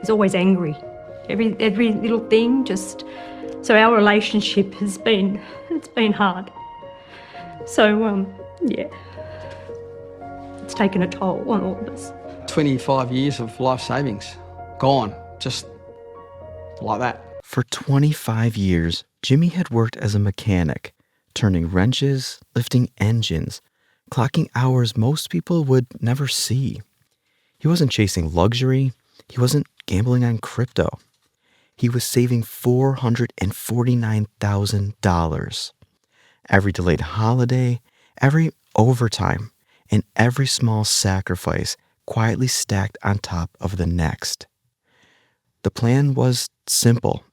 He's always angry. Every little thing just... So our relationship has been... It's been hard. So, yeah. It's taken a toll on all of us. 25 years of life savings. Gone. Just like that. For 25 years, Jimmy had worked as a mechanic, turning wrenches, lifting engines, clocking hours most people would never see. He wasn't chasing luxury. He wasn't gambling on crypto. He was saving $449,000. Every delayed holiday, every overtime, and every small sacrifice quietly stacked on top of the next. The plan was simple.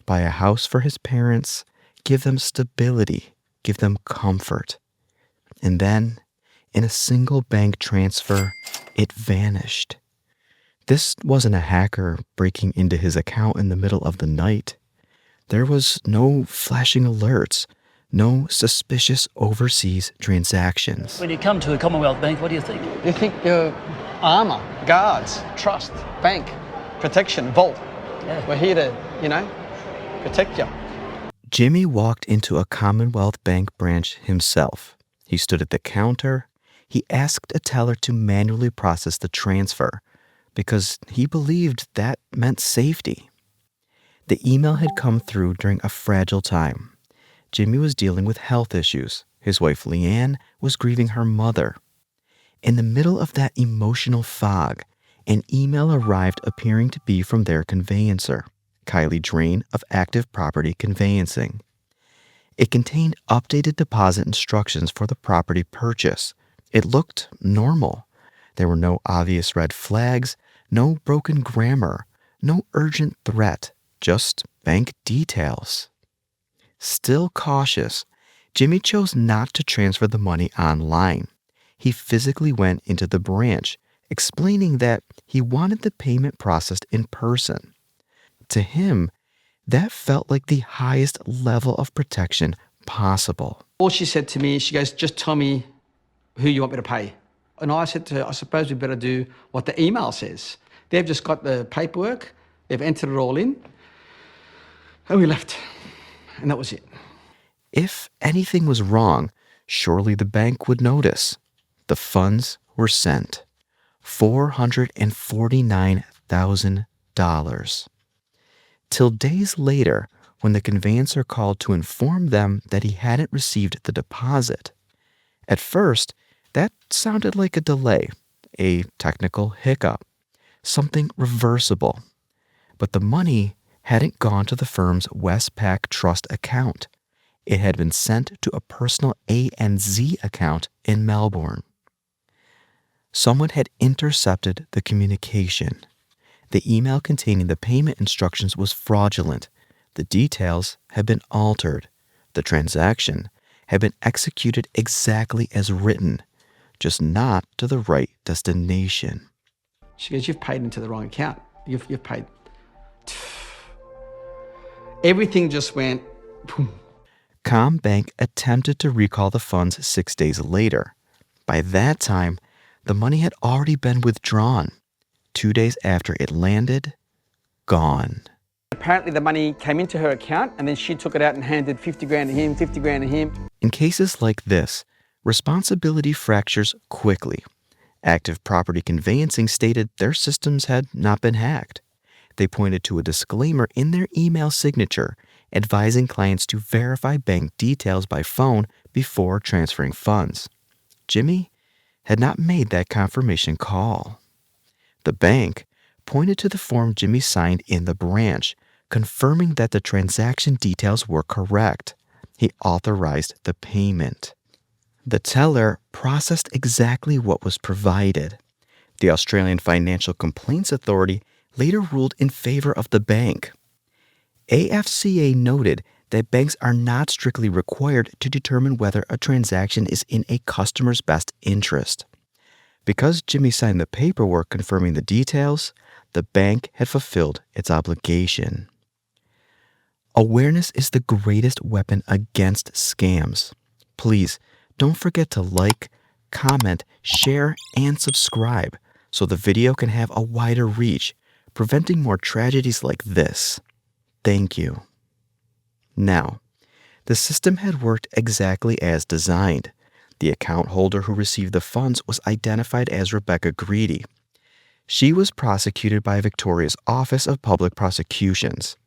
Buy a house for his parents, give them stability, give them comfort. And then, in a single bank transfer, it vanished. This wasn't a hacker breaking into his account in the middle of the night. There was no flashing alerts, no suspicious overseas transactions. When you come to a Commonwealth Bank, what do you think? You think your armour, guards, trust, bank, protection, vault. Yeah. We're here to, protect you. Jimmy walked into a Commonwealth Bank branch himself. He stood at the counter. He asked a teller to manually process the transfer because he believed that meant safety. The email had come through during a fragile time. Jimmy was dealing with health issues. His wife, Leanne, was grieving her mother. In the middle of that emotional fog, an email arrived appearing to be from their conveyancer, Kylie Drain of Active Property Conveyancing. It contained updated deposit instructions for the property purchase. It looked normal. There were no obvious red flags, no broken grammar, no urgent threat, just bank details. Still cautious, Jimmy chose not to transfer the money online. He physically went into the branch, explaining that he wanted the payment processed in person. To him, that felt like the highest level of protection possible. All she said to me, she goes, just tell me who you want me to pay. And I said to her, I suppose we better do what the email says. They've just got the paperwork, they've entered it all in, and we left. And that was it. If anything was wrong, surely the bank would notice. The funds were sent. $449,000. Till days later, when the conveyancer called to inform them that he hadn't received the deposit. At first, that sounded like a delay, a technical hiccup, something reversible. But the money hadn't gone to the firm's Westpac Trust account. It had been sent to a personal ANZ account in Melbourne. Someone had intercepted the communication. The email containing the payment instructions was fraudulent. The details had been altered. The transaction had been executed exactly as written, just not to the right destination. She goes, you've paid into the wrong account. You've paid. Everything just went boom. CommBank attempted to recall the funds 6 days later. By that time, the money had already been withdrawn. 2 days after it landed, gone. Apparently the money came into her account and then she took it out and handed 50 grand to him, 50 grand to him. In cases like this, responsibility fractures quickly. Active Property Conveyancing stated their systems had not been hacked. They pointed to a disclaimer in their email signature advising clients to verify bank details by phone before transferring funds. Jimmy had not made that confirmation call. The bank pointed to the form Jimmy signed in the branch, confirming that the transaction details were correct. He authorized the payment. The teller processed exactly what was provided. The Australian Financial Complaints Authority later ruled in favor of the bank. AFCA noted that banks are not strictly required to determine whether a transaction is in a customer's best interest. Because Jimmy signed the paperwork confirming the details, the bank had fulfilled its obligation. Awareness is the greatest weapon against scams. Please don't forget to like, comment, share, and subscribe so the video can have a wider reach. preventing more tragedies like this. Thank you. Now, the system had worked exactly as designed. The account holder who received the funds was identified as Rebecca Greedy. She was prosecuted by Victoria's Office of Public Prosecutions.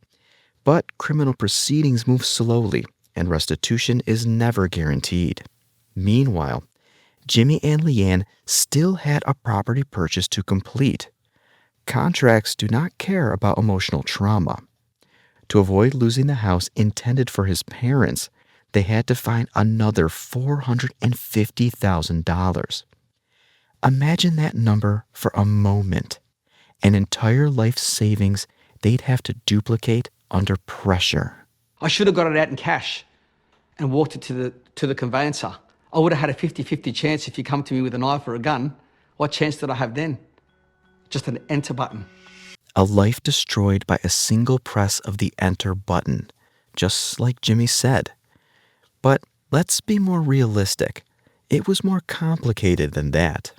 But criminal proceedings move slowly, and restitution is never guaranteed. Meanwhile, Jimmy and Leanne still had a property purchase to complete. Contracts do not care about emotional trauma. To avoid losing the house intended for his parents, they had to find another $450,000. Imagine that number for a moment. An entire life savings they'd have to duplicate under pressure. I should have got it out in cash and walked it to the conveyancer. I would have had a 50-50 chance if you come to me with a knife or a gun. What chance did I have then? Just an enter button. A life destroyed by a single press of the enter button, just like Jimmy said. But let's be more realistic. It was more complicated than that.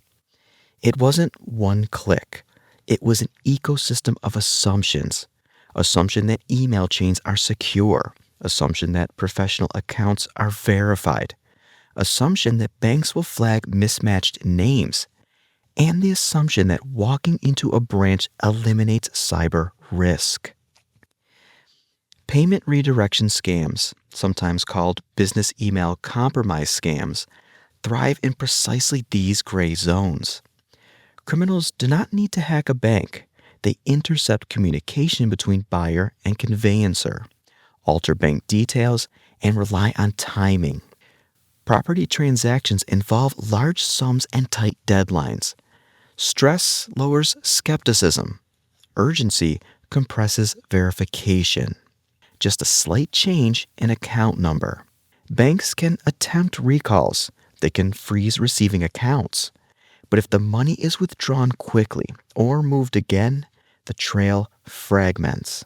It wasn't one click. It was an ecosystem of assumptions. Assumption that email chains are secure. Assumption that professional accounts are verified. Assumption that banks will flag mismatched names. And the assumption that walking into a branch eliminates cyber risk. Payment redirection scams, sometimes called business email compromise scams, thrive in precisely these gray zones. Criminals do not need to hack a bank. They intercept communication between buyer and conveyancer, alter bank details, and rely on timing. Property transactions involve large sums and tight deadlines. Stress lowers skepticism. Urgency compresses verification. Just a slight change in account number. Banks can attempt recalls. They can freeze receiving accounts. But if the money is withdrawn quickly or moved again, the trail fragments.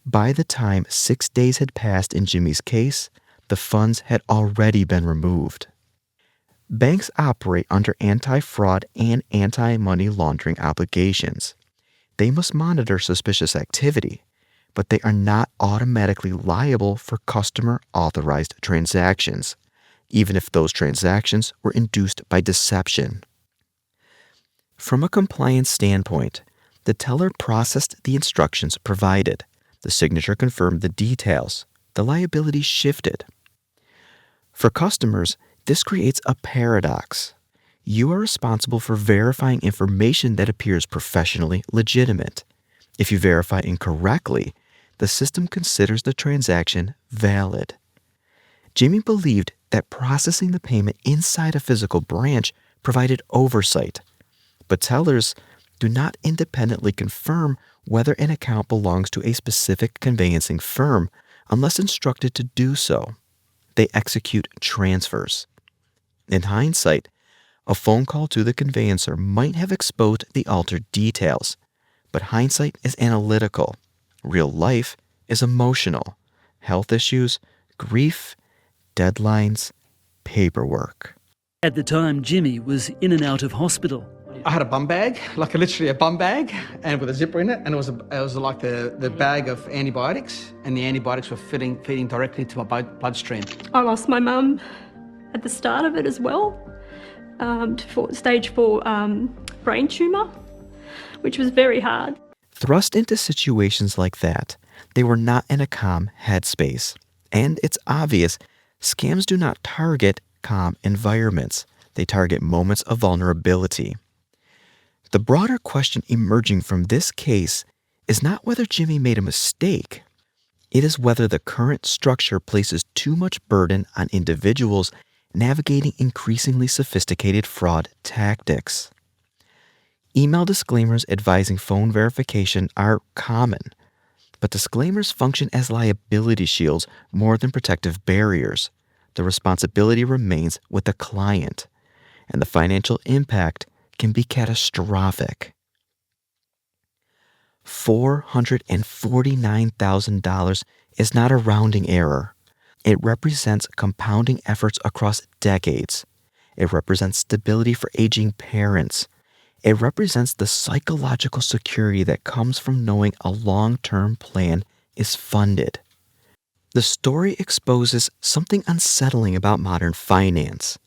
By the time 6 days had passed in Jimmy's case, the funds had already been removed. Banks operate under anti-fraud and anti-money laundering obligations. They must monitor suspicious activity, but they are not automatically liable for customer-authorized transactions, even if those transactions were induced by deception. From a compliance standpoint, the teller processed the instructions provided. The signature confirmed the details. The liability shifted. For customers, this creates a paradox. You are responsible for verifying information that appears professionally legitimate. If you verify incorrectly, the system considers the transaction valid. Jimmy believed that processing the payment inside a physical branch provided oversight, but tellers do not independently confirm whether an account belongs to a specific conveyancing firm unless instructed to do so. They execute transfers. In hindsight, a phone call to the conveyancer might have exposed the altered details, but hindsight is analytical. Real life is emotional. Health issues, grief, deadlines, paperwork. At the time, Jimmy was in and out of hospital. I had a bum bag, like literally a bum bag, and with a zipper in it, and it was like the bag of antibiotics, and the antibiotics were feeding directly to my bloodstream. I lost my mum at the start of it as well, to stage 4 brain tumour, which was very hard. Thrust into situations like that, they were not in a calm headspace. And it's obvious, scams do not target calm environments. They target moments of vulnerability. The broader question emerging from this case is not whether Jimmy made a mistake. It is whether the current structure places too much burden on individuals navigating increasingly sophisticated fraud tactics. Email disclaimers advising phone verification are common, but disclaimers function as liability shields more than protective barriers. The responsibility remains with the client, and the financial impact can be catastrophic. $449,000 is not a rounding error. It represents compounding efforts across decades. It represents stability for aging parents. It represents the psychological security that comes from knowing a long-term plan is funded. The story exposes something unsettling about modern finance.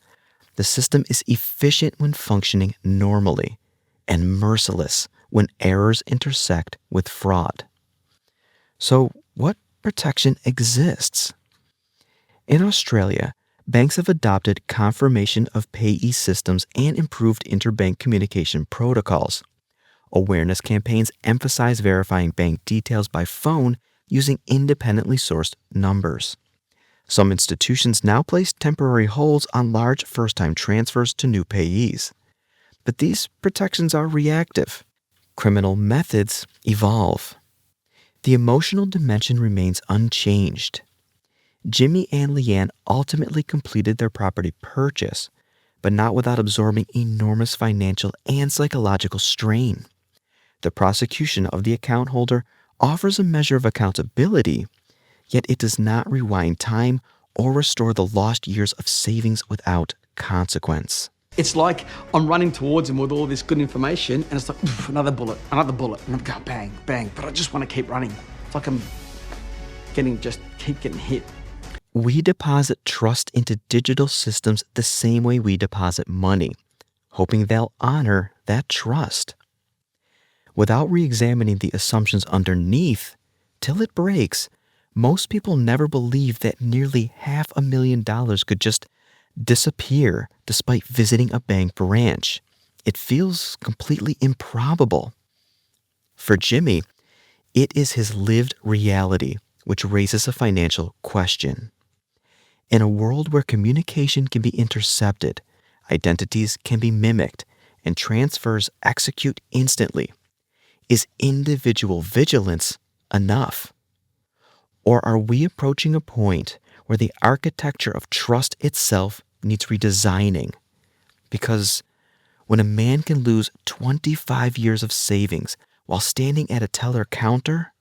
The system is efficient when functioning normally and merciless when errors intersect with fraud. So, what protection exists? In Australia, banks have adopted confirmation of payee systems and improved interbank communication protocols. Awareness campaigns emphasize verifying bank details by phone using independently sourced numbers. Some institutions now place temporary holds on large first-time transfers to new payees. But these protections are reactive. Criminal methods evolve. The emotional dimension remains unchanged. Jimmy and Leanne ultimately completed their property purchase, but not without absorbing enormous financial and psychological strain. The prosecution of the account holder offers a measure of accountability, yet it does not rewind time or restore the lost years of savings without consequence. It's like I'm running towards him with all this good information, and it's like, oof, another bullet, and I'm going bang, bang, but I just want to keep running. It's like I'm keep getting hit. We deposit trust into digital systems the same way we deposit money, hoping they'll honor that trust. Without re-examining the assumptions underneath, till it breaks, most people never believe that nearly $500,000 could just disappear despite visiting a bank branch. It feels completely improbable. For Jimmy, it is his lived reality which raises a financial question. In a world where communication can be intercepted, identities can be mimicked, and transfers execute instantly, is individual vigilance enough? Or are we approaching a point where the architecture of trust itself needs redesigning? Because when a man can lose 25 years of savings while standing at a teller counter,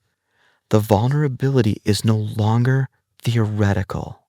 the vulnerability is no longer theoretical.